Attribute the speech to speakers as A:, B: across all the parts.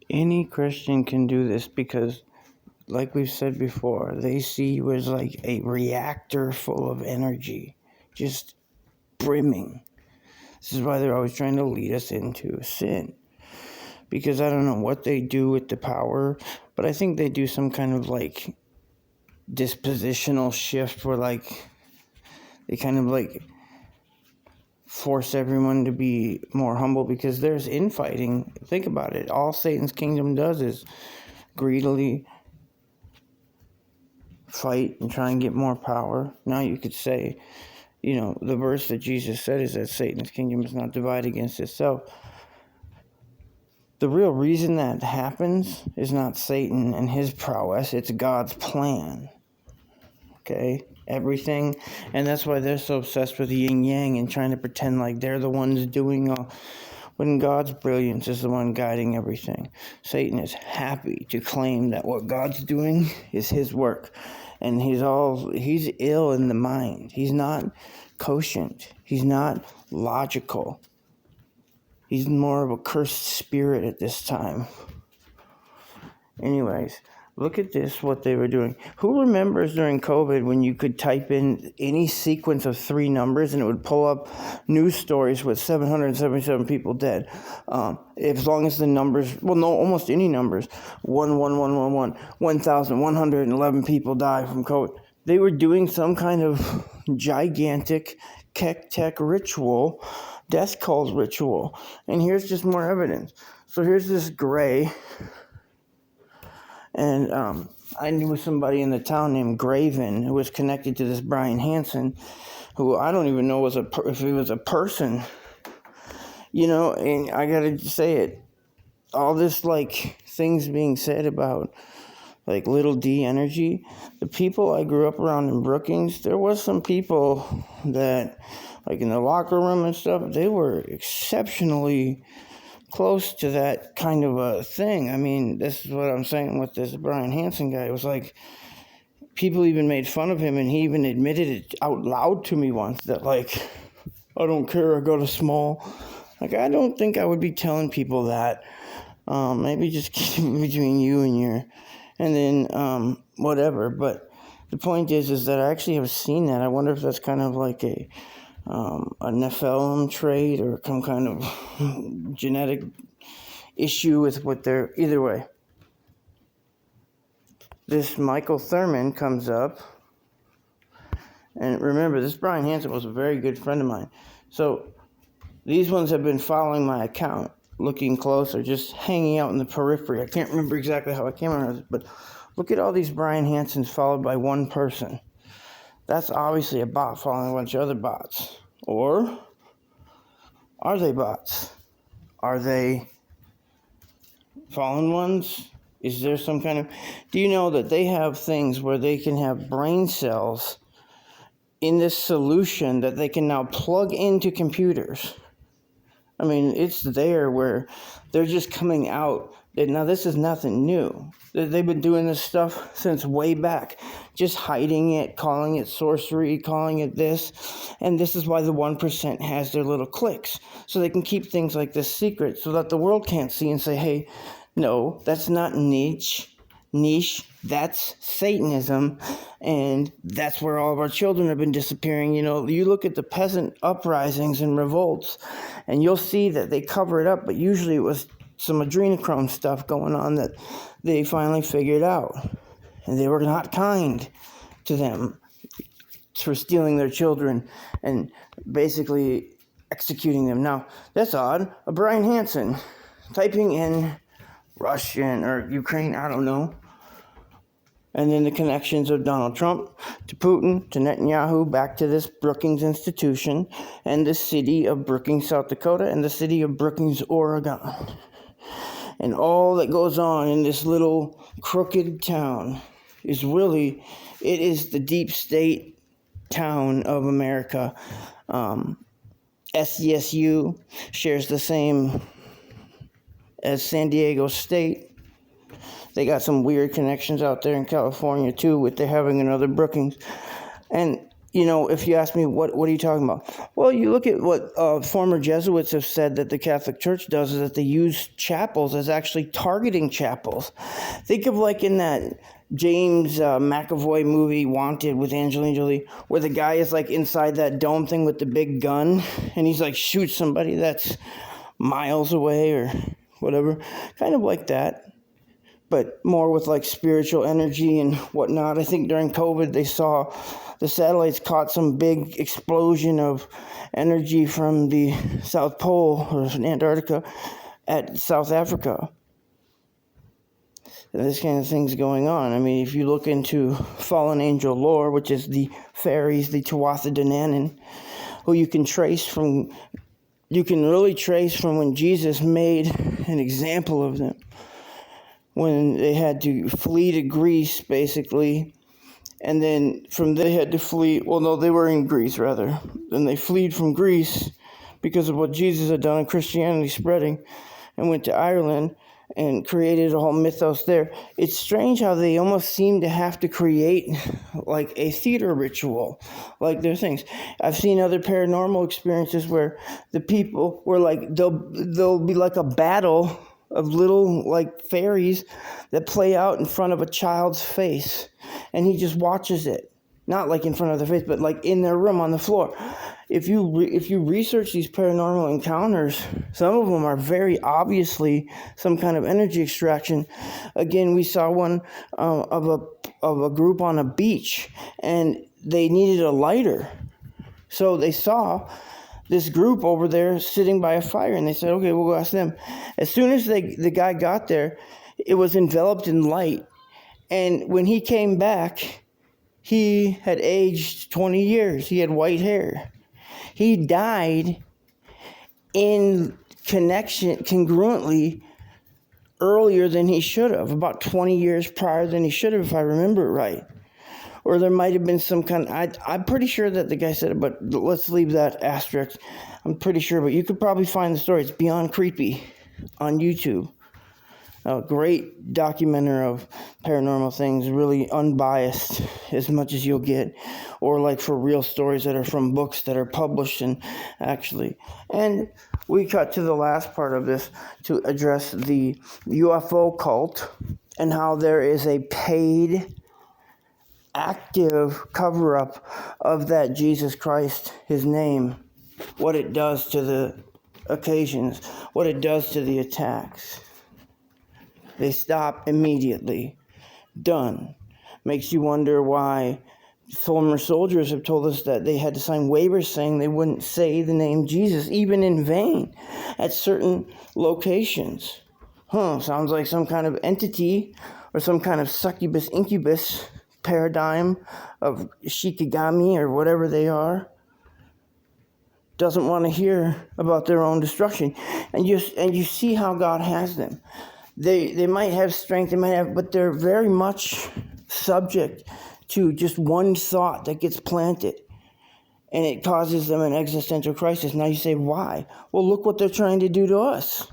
A: Any Christian can do this because, like we've said before, they see you as like a reactor full of energy, just brimming. This is why they're always trying to lead us into sin. Because I don't know what they do with the power, but I think they do some kind of like dispositional shift where like they kind of like force everyone to be more humble because there's infighting. Think about it. All Satan's kingdom does is greedily fight and try and get more power. Now you could say, the verse that Jesus said is that Satan's kingdom is not divided against itself. The real reason that happens is not Satan and his prowess, it's God's plan. Okay? Everything. And that's why they're so obsessed with yin yang and trying to pretend like they're the ones doing all, when God's brilliance is the one guiding everything. Satan is happy to claim that what God's doing is his work. And he's ill in the mind. He's not quotient. He's not logical. He's more of a cursed spirit at this time. Anyways, look at this, what they were doing. Who remembers during COVID when you could type in any sequence of 3 numbers and it would pull up news stories with 777 people dead? As long as the numbers, almost any numbers, 1,111 people die from COVID. They were doing some kind of gigantic Tech ritual, death cult ritual. And here's just more evidence. So here's this gray. And I knew somebody in the town named Graven who was connected to this Brian Hansen, who I don't even know if he was a person. And I gotta say it. All this, like, things being said about, like, little D energy. The people I grew up around in Brookings, there was some people that, like, in the locker room and stuff, they were exceptionally close to that kind of a thing. I mean, this is what I'm saying with this Brian Hansen guy. It was like, people even made fun of him, and he even admitted it out loud to me once, that, like, I don't care, I go to small. Like, I don't think I would be telling people that. Maybe just keep it between you and then, whatever. But the point is that I actually have seen that. I wonder if that's kind of like a Nephilim trait or some kind of genetic issue with what they're... Either way, this Michael Thurman comes up, and remember, this Brian Hansen was a very good friend of mine. So these ones have been following my account, looking closer, just hanging out in the periphery. I can't remember exactly how I came around it, but look at all these Brian Hansens followed by one person. That's obviously a bot following a bunch of other bots. Or are they bots? Are they fallen ones? Is there some kind of... Do you know that they have things where they can have brain cells in this solution that they can now plug into computers? I mean, it's there where they're just coming out. Now, this is nothing new. They've been doing this stuff since way back, just hiding it, calling it sorcery, calling it this. And this is why the 1% has their little cliques, so they can keep things like this secret so that the world can't see and say, hey, no, that's not niche, that's Satanism, and that's where all of our children have been disappearing. You look at the peasant uprisings and revolts, and you'll see that they cover it up, but usually it was some adrenochrome stuff going on that they finally figured out. And they were not kind to them for stealing their children and basically executing them. Now, that's odd. A Brian Hansen typing in Russian or Ukraine, I don't know. And then the connections of Donald Trump to Putin, to Netanyahu, back to this Brookings institution, and the city of Brookings, South Dakota, and the city of Brookings, Oregon. And all that goes on in this little crooked town is really, it is the deep state town of America. SDSU shares the same as San Diego State. They got some weird connections out there in California, too, with they having another Brookings. And if you ask me, what are you talking about? Well, you look at what former Jesuits have said that the Catholic Church does, is that they use chapels as actually targeting chapels. Think of like in that James McAvoy movie, Wanted, with Angelina Jolie, where the guy is like inside that dome thing with the big gun, and he's like shoots somebody that's miles away or whatever. Kind of like that, but more with like spiritual energy and whatnot. I think during COVID, they saw the satellites caught some big explosion of energy from the South Pole or Antarctica at South Africa. And this kind of thing's going on. I mean, if you look into fallen angel lore, which is the fairies, the Tuatha De Danann, who you can really trace from when Jesus made an example of them, when they had to flee to Greece, basically. And then from there they had to flee. Well, no, they were in Greece, rather. Then they fled from Greece because of what Jesus had done and Christianity spreading, and went to Ireland and created a whole mythos there. It's strange how they almost seem to have to create like a theater ritual, like their things. I've seen other paranormal experiences where the people were like, there'll be like a battle of little like fairies that play out in front of a child's face, and he just watches it, not like in front of their face, but like in their room on the floor. If you research these paranormal encounters, some of them are very obviously some kind of energy extraction. Again, we saw one of a group on a beach, and they needed a lighter, so they saw this group over there sitting by a fire, and they said, okay, we'll go ask them. As soon as the guy got there, it was enveloped in light. And when he came back, he had aged 20 years. He had white hair. He died congruently earlier than he should have, about 20 years prior than he should have, if I remember it right. Or there might have been some kind of, I'm pretty sure that the guy said it, but let's leave that asterisk. I'm pretty sure, but you could probably find the story. It's Beyond Creepy on YouTube. A great documenter of paranormal things, really unbiased as much as you'll get, or like for real stories that are from books that are published and actually. And we cut to the last part of this to address the UFO cult and how there is a paid, active cover-up of that Jesus Christ, his name, what it does to the occasions, what it does to the attacks. They stop immediately. Done. Makes you wonder why former soldiers have told us that they had to sign waivers saying they wouldn't say the name Jesus, even in vain, at certain locations. Sounds like some kind of entity or some kind of succubus incubus paradigm of Shikigami or whatever they are doesn't want to hear about their own destruction. And you see how God has them. They might have strength, but they're very much subject to just one thought that gets planted, and it causes them an existential crisis. Now you say, why? Well, look what they're trying to do to us.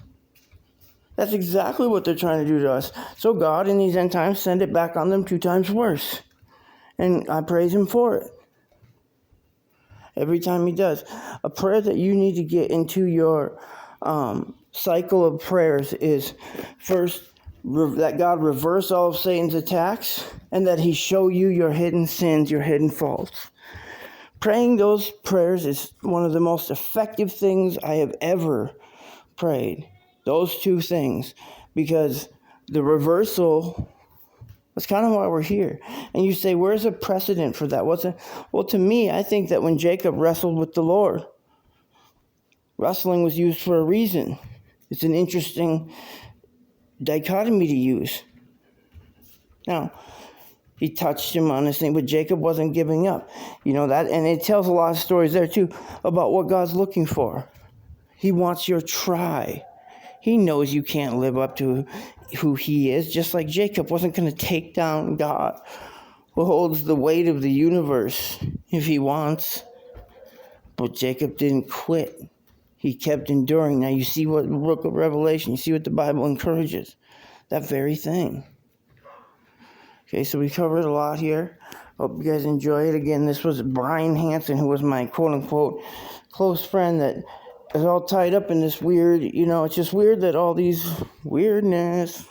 A: That's exactly what they're trying to do to us. So God, in these end times, send it back on them 2 times worse. And I praise him for it. Every time he does. A prayer that you need to get into your cycle of prayers is, first, that God reverse all of Satan's attacks, and that he show you your hidden sins, your hidden faults. Praying those prayers is one of the most effective things I have ever prayed. Those 2 things. Because the reversal, that's kind of why we're here. And you say, where's a precedent for that? Well, to me, I think that when Jacob wrestled with the Lord, wrestling was used for a reason. It's an interesting dichotomy to use. Now, he touched him on this thing, but Jacob wasn't giving up. You know that, and it tells a lot of stories there too about what God's looking for. He wants your try. He knows you can't live up to who he is, just like Jacob wasn't going to take down God, who holds the weight of the universe if he wants. But Jacob didn't quit. He kept enduring. Now you see what the book of Revelation, you see what the Bible encourages. That very thing. Okay, so we covered a lot here. Hope you guys enjoy it. Again, this was Brian Hansen, who was my quote-unquote close friend that is all tied up in this weird, it's just weird that all these weirdness